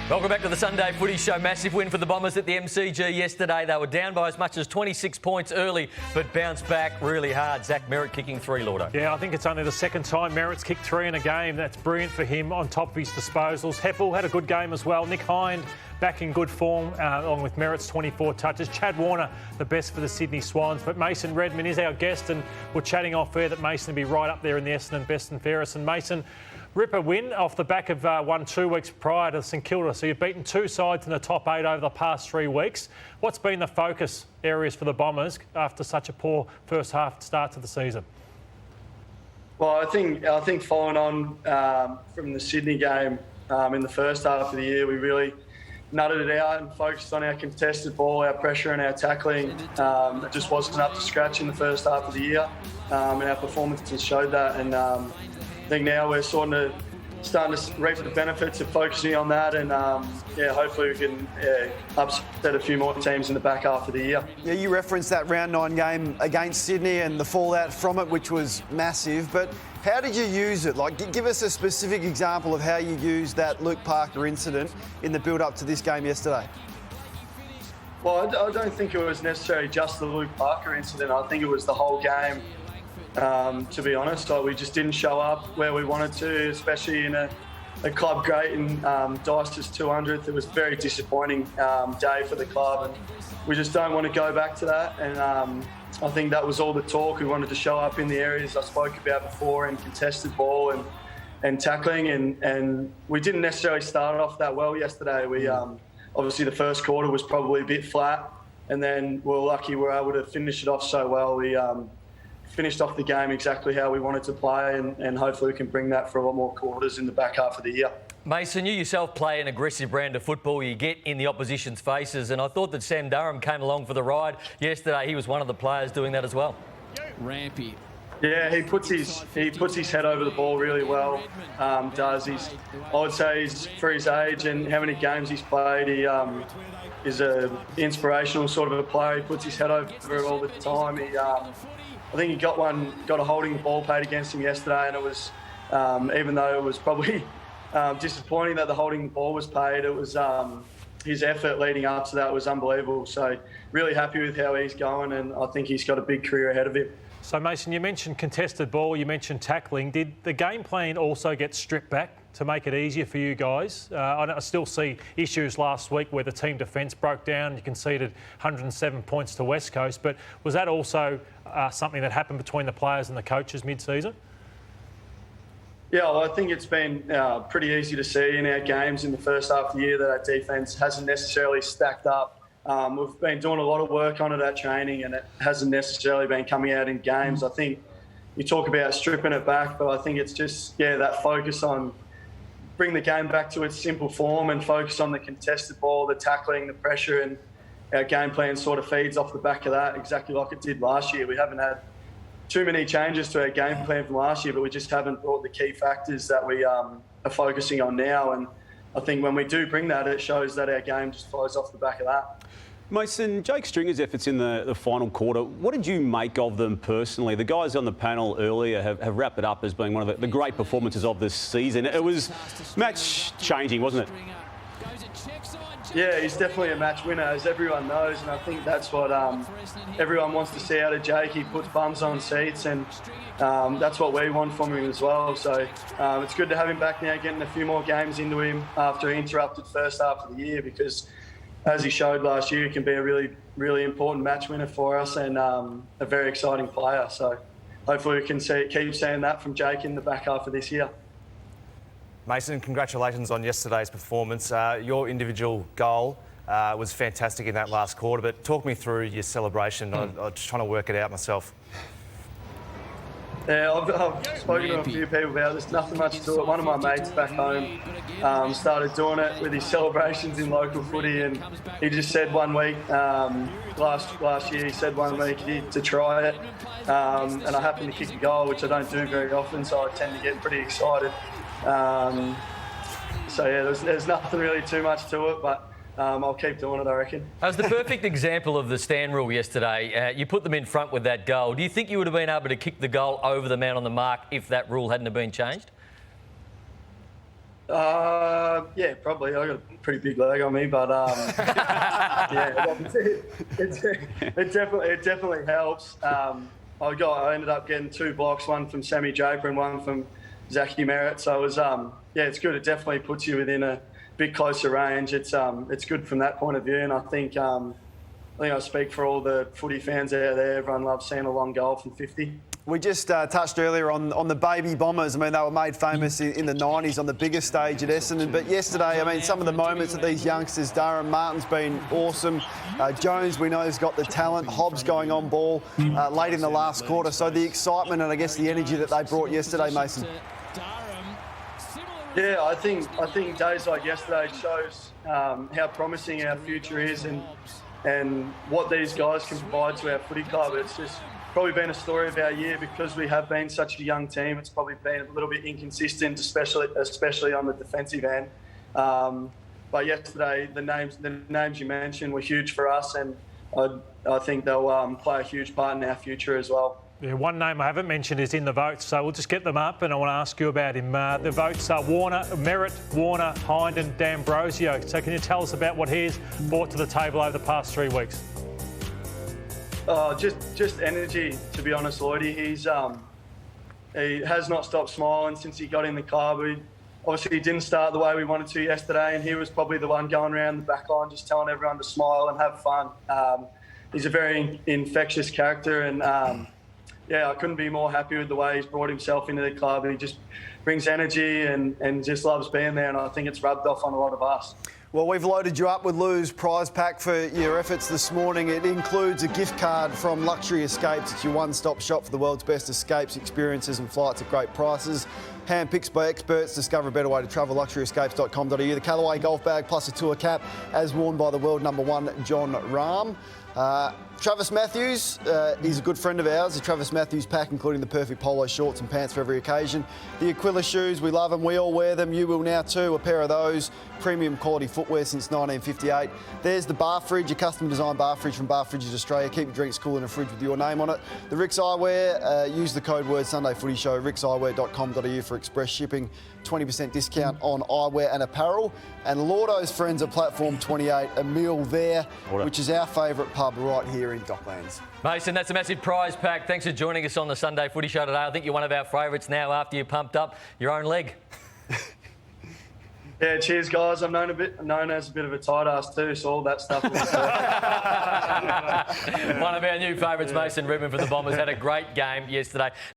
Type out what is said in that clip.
Welcome back to the Sunday Footy Show. Massive win for the Bombers at the MCG yesterday. They were down by as much as 26 points early, but bounced back really hard. Zach Merritt kicking 3, Lordo. Yeah, I think it's only the second time Merritt's kicked 3 in a game. That's brilliant for him on top of his disposals. Heppel had a good game as well. Nick Hind back in good form, along with Merritt's 24 touches. Chad Warner, the best for the Sydney Swans. But Mason Redman is our guest, and we're chatting off air that Mason will be right up there in the Essendon best and fairest. And Mason, ripper win off the back of one 2 weeks prior to St Kilda. So you've beaten 2 sides in the top 8 over the past 3 weeks. What's been the focus areas for the Bombers after such a poor first half start to the season? Well, I think following on from the Sydney game in the first half of the year, we really nutted it out and focused on our contested ball, our pressure and our tackling. It just wasn't up to scratch in the first half of the year, and our performances showed that. And I think now we're starting to reap the benefits of focusing on that, and hopefully we can upset a few more teams in the back half of the year. Yeah, you referenced that round 9 game against Sydney and the fallout from it, which was massive. But how did you use it? Like, give us a specific example of how you used that Luke Parker incident in the build-up to this game yesterday. Well, I don't think it was necessarily just the Luke Parker incident. I think it was the whole game. To be honest, we just didn't show up where we wanted to, especially in a club great in Dice's 200th. It was a very disappointing day for the club, and we just don't want to go back to that. And I think that was all the talk. We wanted to show up in the areas I spoke about before in contested ball and tackling, and we didn't necessarily start off that well yesterday. We obviously the first quarter was probably a bit flat, and then we're lucky we were able to finish it off so well. We finished off the game exactly how we wanted to play, and hopefully we can bring that for a lot more quarters in the back half of the year. Mason, you yourself play an aggressive brand of football. You get in the opposition's faces, and I thought that Sam Durham came along for the ride yesterday. He was one of the players doing that as well. Rampy. Yeah, he puts his head over the ball really well. I would say for his age and how many games he's played, he is an inspirational sort of a player. He puts his head over it all the time. I think he got a holding ball paid against him yesterday, and it was, even though it was probably disappointing that the holding ball was paid, it was his effort leading up to that was unbelievable. So really happy with how he's going, and I think he's got a big career ahead of him. So Mason, you mentioned contested ball, you mentioned tackling. Did the game plan also get stripped back to make it easier for you guys? I still see issues last week where the team defence broke down. You conceded 107 points to West Coast, but was that also something that happened between the players and the coaches mid-season? Yeah, well, I think it's been pretty easy to see in our games in the first half of the year that our defence hasn't necessarily stacked up. We've been doing a lot of work on it at training, and it hasn't necessarily been coming out in games. I think you talk about stripping it back, but I think it's just, that focus on bring the game back to its simple form and focus on the contested ball, the tackling, the pressure, and our game plan sort of feeds off the back of that, exactly like it did last year. We haven't had too many changes to our game plan from last year, but we just haven't brought the key factors that we are focusing on now. And I think when we do bring that, it shows that our game just flows off the back of that. Mason, Jake Stringer's efforts in the final quarter, what did you make of them personally? The guys on the panel earlier have wrapped it up as being one of the great performances of this season. It was match-changing, wasn't it? Yeah, he's definitely a match winner, as everyone knows, and I think that's what everyone wants to see out of Jake. He puts bums on seats, and that's what we want from him as well. So it's good to have him back now, getting a few more games into him after he interrupted first half of the year, because as he showed last year, he can be a really, really important match winner for us and a very exciting player. So hopefully we can keep seeing that from Jake in the back half of this year. Mason, congratulations on yesterday's performance. Your individual goal was fantastic in that last quarter, but talk me through your celebration. I'm just trying to work it out myself. Yeah, I've spoken to a few people about this. Nothing much to it. One of my mates back home started doing it with his celebrations in local footy, and he just said one week, last year, he said one week to try it, and I happened to kick a goal, which I don't do very often, so I tend to get pretty excited. So yeah, there's nothing really too much to it, but I'll keep doing it, I reckon. It was the perfect example of the stand rule yesterday. You put them in front with that goal. Do you think you would have been able to kick the goal over the man on the mark if that rule hadn't have been changed? Yeah, probably. I got a pretty big leg on me, but yeah, it definitely helps. I ended up getting 2 blocks, one from Sammy Draper and one from Zachy Merritt. So it was it's good. It definitely puts you within a bit closer range. It's good from that point of view, and I think I speak for all the footy fans out there. Everyone loves seeing a long goal from 50. We just touched earlier on the baby Bombers. I mean, they were made famous in the 90s on the biggest stage at Essendon. But yesterday, I mean, some of the moments that these youngsters, Darren Martin's been awesome. Jones, we know, has got the talent. Hobbs going on ball late in the last quarter. So the excitement and, I guess, the energy that they brought yesterday, Mason. Yeah, I think days like yesterday shows how promising our future is and what these guys can provide to our footy club. It's just probably been a story of our year because we have been such a young team. It's probably been a little bit inconsistent, especially on the defensive end. But yesterday, the names you mentioned were huge for us, and I think they'll play a huge part in our future as well. Yeah, one name I haven't mentioned is in the votes, so we'll just get them up, and I want to ask you about him. The votes are Merritt, Warner, Hind and D'Ambrosio. So can you tell us about what he's brought to the table over the past 3 weeks? Just energy, to be honest, Lloydie. He has not stopped smiling since he got in the club. Obviously, he didn't start the way we wanted to yesterday, and he was probably the one going around the back line just telling everyone to smile and have fun. He's a very infectious character, and I couldn't be more happy with the way he's brought himself into the club. He just brings energy and just loves being there, and I think it's rubbed off on a lot of us. Well, we've loaded you up with Lou's prize pack for your efforts this morning. It includes a gift card from Luxury Escapes. It's your one-stop shop for the world's best escapes, experiences and flights at great prices. Handpicked by experts. Discover a better way to travel. LuxuryEscapes.com.au. The Callaway golf bag plus a tour cap, as worn by the world #1 John Rahm. Travis Matthews is a good friend of ours. The Travis Matthews pack, including the perfect polo shorts and pants for every occasion. The Aquila shoes, we love them. We all wear them. You will now too. A pair of those. Premium quality footwear since 1958. There's the bar fridge, a custom designed bar fridge from Bar Fridges Australia. Keep your drinks cool in a fridge with your name on it. The Rick's Eyewear, use the code word Sunday Footy Show, rickseyewear.com.au for express shipping. 20% discount on eyewear and apparel. And Lordo's friends at Platform 28, a meal there, which is our favourite pub right here in Docklands. Mason, that's a massive prize pack. Thanks for joining us on the Sunday Footy Show today. I think you're one of our favourites now after you pumped up your own leg. Yeah, cheers, guys. I'm known as a bit of a tight ass too, so all that stuff. One of our new favourites, Mason Redman for the Bombers, had a great game yesterday.